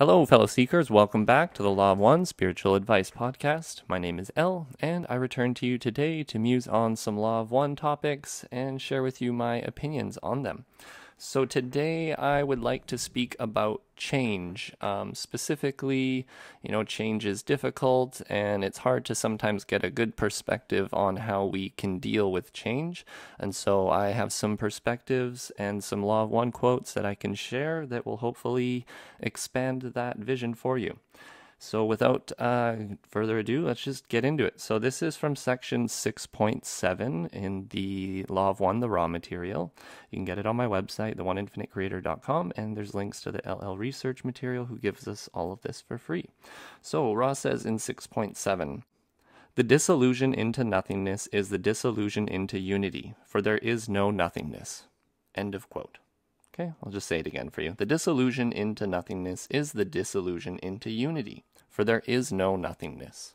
Hello, fellow seekers. Welcome back to the Law of One Spiritual Advice Podcast. My name is El, and I return to you today to muse on some Law of One topics and share with you my opinions on them. So today I would like to speak about change. Specifically, change is difficult and it's hard to sometimes get a good perspective on how we can deal with change. And so I have some perspectives and some Law of One quotes that I can share that will hopefully expand that vision for you. So without further ado, let's just get into it. So this is from section 6.7 in the Law of One, the raw material. You can get it on my website, theoneinfinitecreator.com, and there's links to the LL research material who gives us all of this for free. So Ra says in 6.7, "The disillusion into nothingness is the disillusion into unity, for there is no nothingness." End of quote. Okay, I'll just say it again for you. The disillusion into nothingness is the disillusion into unity, for there is no nothingness.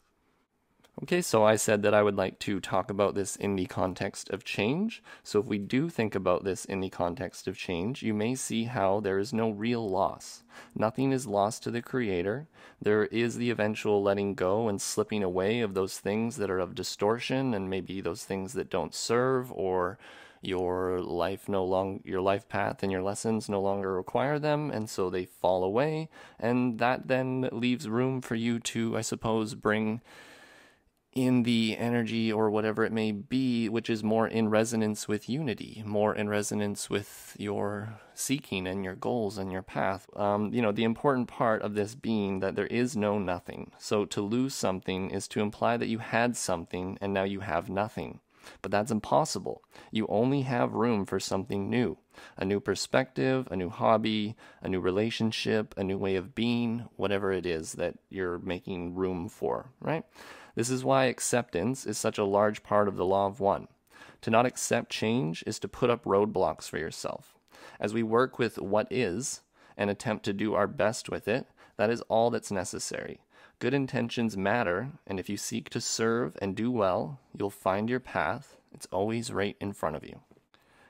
Okay, so I said that I would like to talk about this in the context of change. So if we do think about this in the context of change, you may see how there is no real loss. Nothing is lost to the Creator. There is the eventual letting go and slipping away of those things that are of distortion and maybe those things that don't serve, or your life path and your lessons no longer require them, and so they fall away, and that then leaves room for you to, I suppose, bring in the energy or whatever it may be, which is more in resonance with unity, more in resonance with your seeking and your goals and your path. The important part of this being that there is no nothing. So to lose something is to imply that you had something and now you have nothing. But that's impossible. You only have room for something new, a new perspective, a new hobby, a new relationship, a new way of being, whatever it is that you're making room for, right? This is why acceptance is such a large part of the Law of One. To not accept change is to put up roadblocks for yourself. As we work with what is and attempt to do our best with it, that is all that's necessary. Good intentions matter, and if you seek to serve and do well, you'll find your path. It's always right in front of you.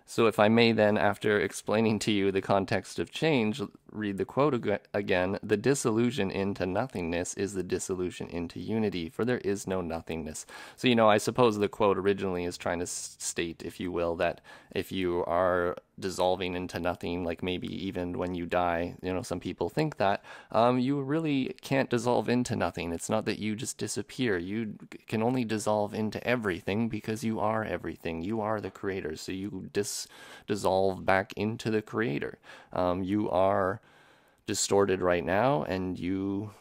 So if I may then, after explaining to you the context of change, read the quote again. "The disillusion into nothingness is the disillusion into unity, for there is no nothingness." So, I suppose the quote originally is trying to state, if you will, that if you are dissolving into nothing, like maybe even when you die, some people think that, you really can't dissolve into nothing. It's not that you just disappear. You can only dissolve into everything because you are everything. You are the Creator, so you dissolve back into the Creator. You are distorted right now, and you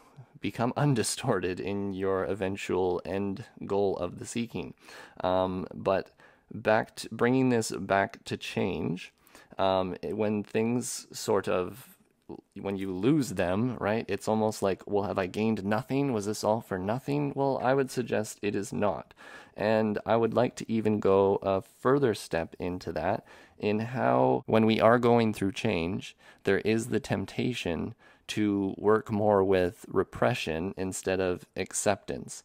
become undistorted in your eventual end goal of the seeking. But bringing this back to change, when things when you lose them, right, it's almost like, well, have I gained nothing? Was this all for nothing? Well, I would suggest it is not. And I would like to even go a further step into that, in how when we are going through change, there is the temptation to work more with repression instead of acceptance.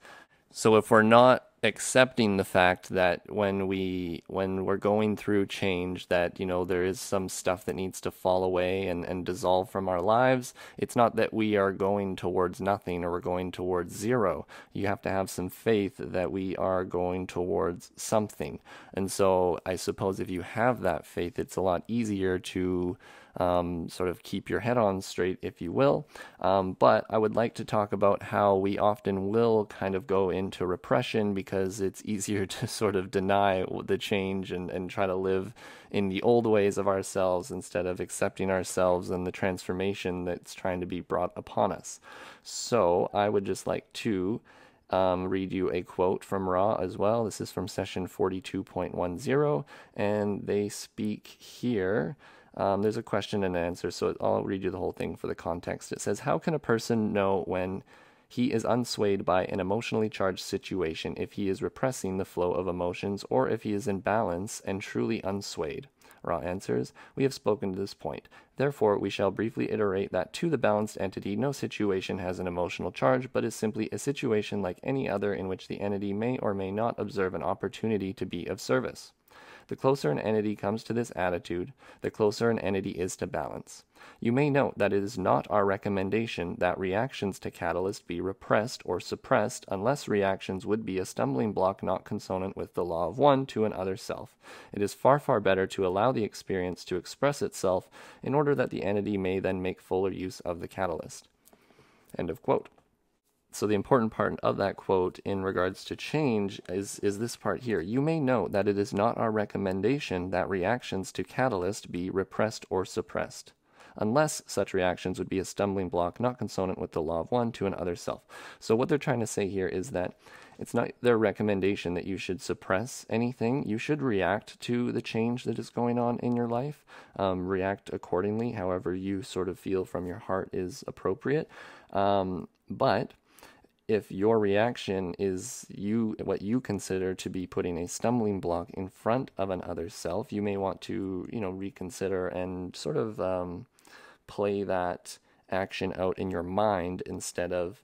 So if we're not accepting the fact that when we're going through change, that there is some stuff that needs to fall away and dissolve from our lives, it's not that we are going towards nothing or we're going towards zero. You have to have some faith that we are going towards something. And so I suppose if you have that faith, it's a lot easier to sort of keep your head on straight, if you will. But I would like to talk about how we often will kind of go into repression because it's easier to sort of deny the change and try to live in the old ways of ourselves instead of accepting ourselves and the transformation that's trying to be brought upon us. So I would just like to read you a quote from Ra as well. This is from session 42.10, and they speak here. There's a question and answer, so I'll read you the whole thing for the context. It says, "How can a person know when he is unswayed by an emotionally charged situation, if he is repressing the flow of emotions, or if he is in balance and truly unswayed?" Ra answers, "We have spoken to this point. Therefore, we shall briefly iterate that to the balanced entity, no situation has an emotional charge, but is simply a situation like any other in which the entity may or may not observe an opportunity to be of service. The closer an entity comes to this attitude, the closer an entity is to balance. You may note that it is not our recommendation that reactions to catalyst be repressed or suppressed unless reactions would be a stumbling block not consonant with the law of one to an other self. It is far, far better to allow the experience to express itself in order that the entity may then make fuller use of the catalyst. End of quote. So the important part of that quote in regards to change is this part here. You may note that it is not our recommendation that reactions to catalyst be repressed or suppressed, unless such reactions would be a stumbling block not consonant with the law of one to an other self. So what they're trying to say here is that it's not their recommendation that you should suppress anything. You should react to the change that is going on in your life, react accordingly, however you sort of feel from your heart is appropriate. But if your reaction is what you consider to be putting a stumbling block in front of an other self, you may want to, reconsider and sort of play that action out in your mind instead of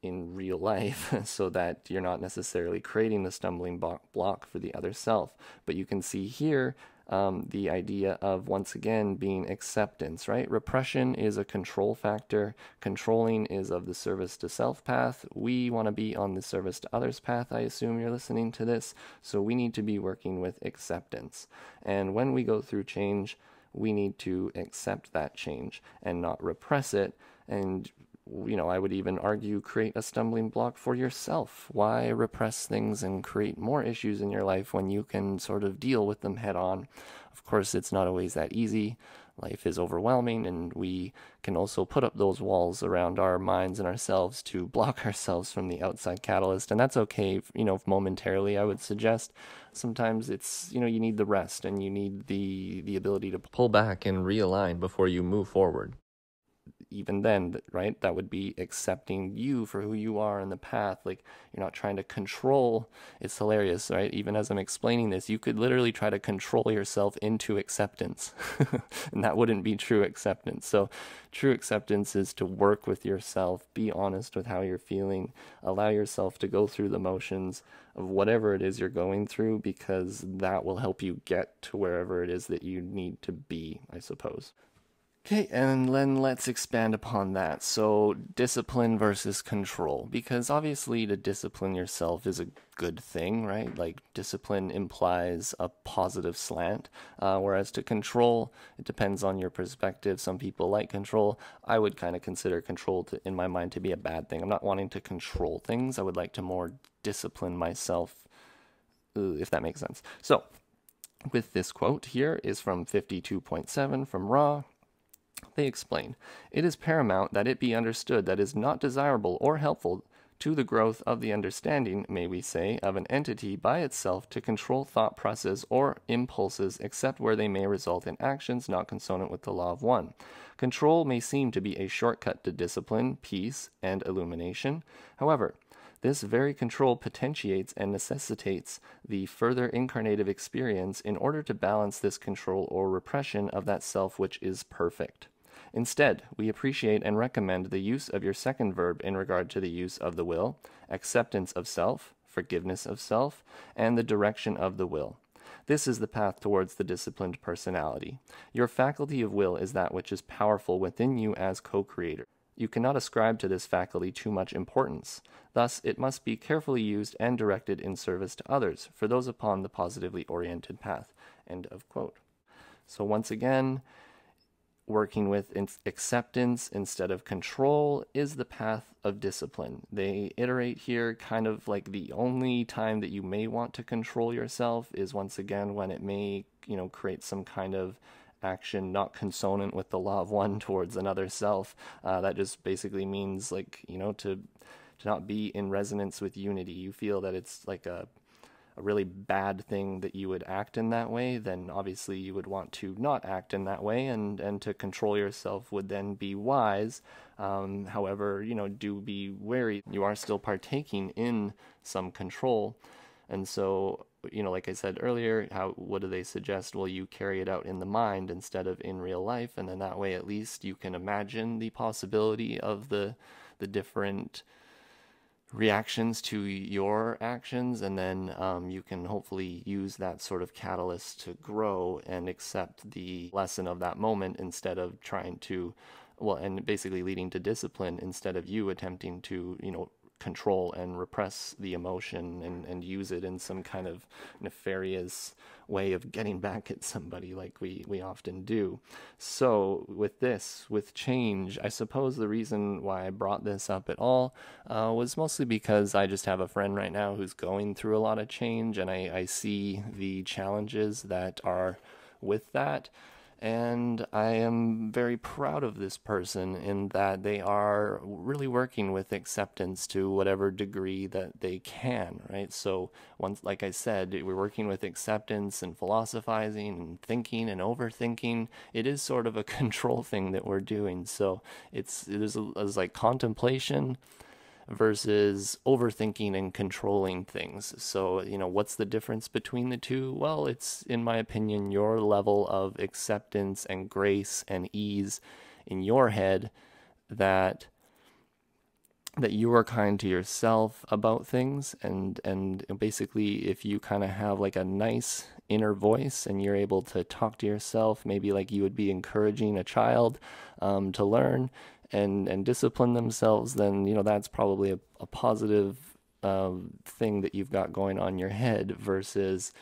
in real life, so that you're not necessarily creating the stumbling block for the other self. But you can see here the idea of, once again, being acceptance, right? Repression is a control factor. Controlling is of the service to self path. We want to be on the service to others path, I assume you're listening to this. So we need to be working with acceptance. And when we go through change, we need to accept that change and not repress it. And I would even argue create a stumbling block for yourself. Why repress things and create more issues in your life when you can sort of deal with them head on? Of course, it's not always that easy. Life is overwhelming, and we can also put up those walls around our minds and ourselves to block ourselves from the outside catalyst. And that's okay, momentarily, I would suggest. Sometimes it's, you need the rest and you need the ability to pull back and realign before you move forward. Even then, right, that would be accepting you for who you are in the path. Like, you're not trying to control. It's hilarious, right? Even as I'm explaining this, you could literally try to control yourself into acceptance, and that wouldn't be true acceptance. So true acceptance is to work with yourself, be honest with how you're feeling, allow yourself to go through the motions of whatever it is you're going through, because that will help you get to wherever it is that you need to be, I suppose. Okay, and then let's expand upon that. So discipline versus control, because obviously to discipline yourself is a good thing, right? Like, discipline implies a positive slant, whereas to control, it depends on your perspective. Some people like control. I would kind of consider control in my mind to be a bad thing. I'm not wanting to control things. I would like to more discipline myself, if that makes sense. So with this quote here is from 52.7 from Raw. They explain, "It is paramount that it be understood that it is not desirable or helpful to the growth of the understanding, may we say, of an entity by itself to control thought processes or impulses except where they may result in actions not consonant with the law of one. Control may seem to be a shortcut to discipline, peace, and illumination. However, this very control potentiates and necessitates the further incarnative experience in order to balance this control or repression of that self which is perfect. Instead, we appreciate and recommend the use of your second verb in regard to the use of the will, acceptance of self, forgiveness of self, and the direction of the will. This is the path towards the disciplined personality. Your faculty of will is that which is powerful within you as co-creator. You cannot ascribe to this faculty too much importance. Thus, it must be carefully used and directed in service to others, for those upon the positively oriented path." End of quote. So once again, working with acceptance instead of control is the path of discipline. They iterate here kind of like the only time that you may want to control yourself is, once again, when it may, create some kind of action not consonant with the law of one towards another self. That just basically means, like, to not be in resonance with unity. You feel that it's like a really bad thing that you would act in that way, then obviously you would want to not act in that way, and to control yourself would then be wise. However, do be wary. You are still partaking in some control. And so, like I said earlier, what do they suggest? Well, you carry it out in the mind instead of in real life, and then that way at least you can imagine the possibility of the different reactions to your actions, and then you can hopefully use that sort of catalyst to grow and accept the lesson of that moment instead of trying to, well, and basically leading to discipline instead of you attempting to, control and repress the emotion and use it in some kind of nefarious way of getting back at somebody like we often do. So with change, I suppose the reason why I brought this up at all was mostly because I just have a friend right now who's going through a lot of change, and I see the challenges that are with that. And I am very proud of this person in that they are really working with acceptance to whatever degree that they can, right? So once, like I said, we're working with acceptance and philosophizing and thinking and overthinking. It is sort of a control thing that we're doing. So there's like contemplation versus overthinking and controlling things. So, what's the difference between the two? Well, it's, in my opinion, your level of acceptance and grace and ease in your head that you are kind to yourself about things, and basically if you kind of have like a nice inner voice and you're able to talk to yourself maybe like you would be encouraging a child to learn and discipline themselves, then that's probably a positive thing that you've got going on in your head versus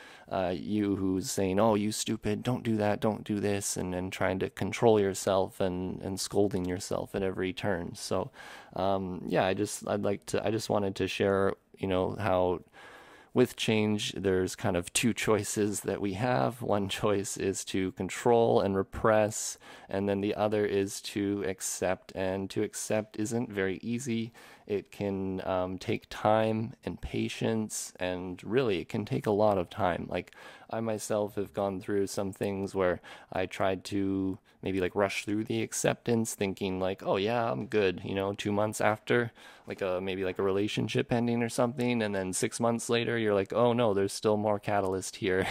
you who's saying, oh, you stupid, don't do that, don't do this, and trying to control yourself and scolding yourself at every turn. So yeah, I just wanted to share how with change, there's kind of two choices that we have. One choice is to control and repress, and then the other is to accept. And to accept isn't very easy. It can take time and patience, and really, it can take a lot of time. Like, I myself have gone through some things where I tried to maybe like rush through the acceptance, thinking like, oh yeah, I'm good, 2 months after, like maybe like a relationship ending or something, and then 6 months later, you're like, oh no, there's still more catalyst here,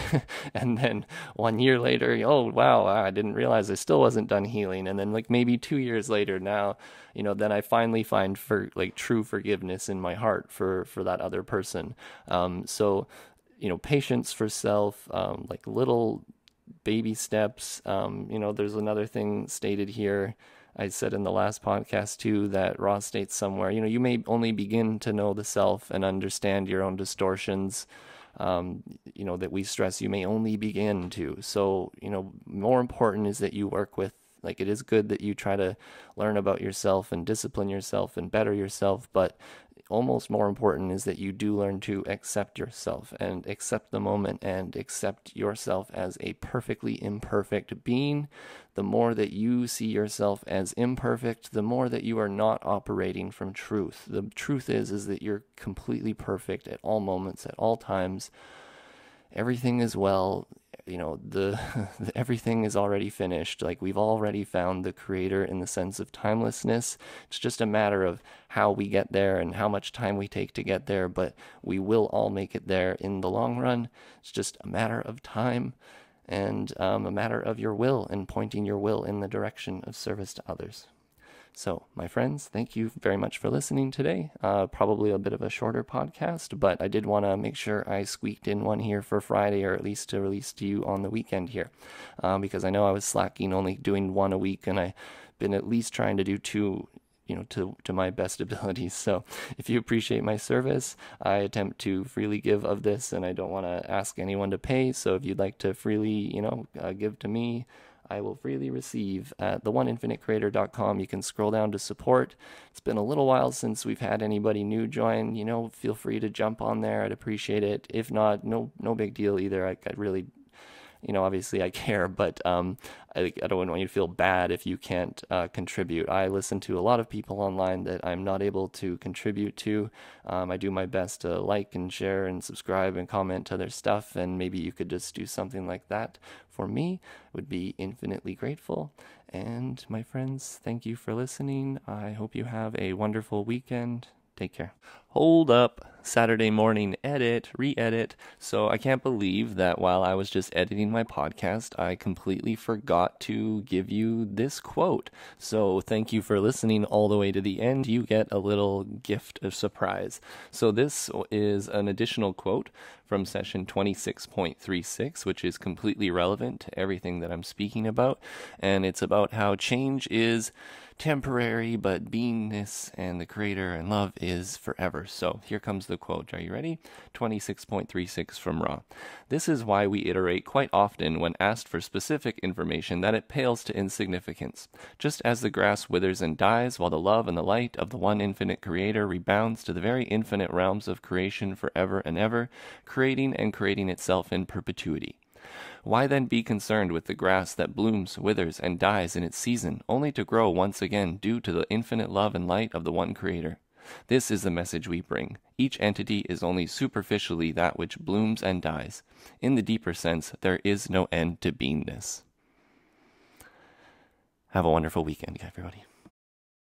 and then 1 year later, oh wow, I didn't realize I still wasn't done healing, and then like maybe 2 years later, now, then I finally find for like true forgiveness in my heart for that other person. So patience for self, like little baby steps. There's another thing stated here. I said in the last podcast too that Ross states somewhere, you may only begin to know the self and understand your own distortions, that we stress you may only begin to. So, more important is that you work with, like, it is good that you try to learn about yourself and discipline yourself and better yourself, but almost more important is that you do learn to accept yourself and accept the moment and accept yourself as a perfectly imperfect being. The more that you see yourself as imperfect, the more that you are not operating from truth. The truth is that you're completely perfect at all moments, at all times. Everything is well. Everything is already finished. Like, we've already found the creator in the sense of timelessness. It's just a matter of how we get there and how much time we take to get there, but we will all make it there in the long run. It's just a matter of time and a matter of your will and pointing your will in the direction of service to others. So, my friends, thank you very much for listening today. Probably a bit of a shorter podcast, but I did want to make sure I squeaked in one here for Friday, or at least to release to you on the weekend here, because I know I was slacking, only doing one a week, and I've been at least trying to do two, to my best abilities. So if you appreciate my service, I attempt to freely give of this, and I don't want to ask anyone to pay. So if you'd like to freely, give to me, I will freely receive at the1infinitecreator.com. You can scroll down to support. It's been a little while since we've had anybody new join. Feel free to jump on there. I'd appreciate it. If not, no big deal either. I really, obviously I care, but I don't want you to feel bad if you can't contribute. I listen to a lot of people online that I'm not able to contribute to. I do my best to like and share and subscribe and comment to their stuff, and maybe you could just do something like that for me. Would be infinitely grateful. And my friends, thank you for listening. I hope you have a wonderful weekend. Take care. Hold up. Saturday morning edit, re-edit. So I can't believe that while I was just editing my podcast, I completely forgot to give you this quote. So thank you for listening all the way to the end. You get a little gift of surprise. So this is an additional quote from session 26.36, which is completely relevant to everything that I'm speaking about. And it's about how change is temporary, but beingness and the creator and love is forever. So here comes the quote. Are you ready? 26.36 from Ra. This is why we iterate quite often when asked for specific information that it pales to insignificance. Just as the grass withers and dies, while the love and the light of the one infinite creator rebounds to the very infinite realms of creation forever and ever, creating and creating itself in perpetuity. Why then be concerned with the grass that blooms, withers, and dies in its season, only to grow once again due to the infinite love and light of the one Creator? This is the message we bring. Each entity is only superficially that which blooms and dies. In the deeper sense, there is no end to beingness. Have a wonderful weekend, everybody.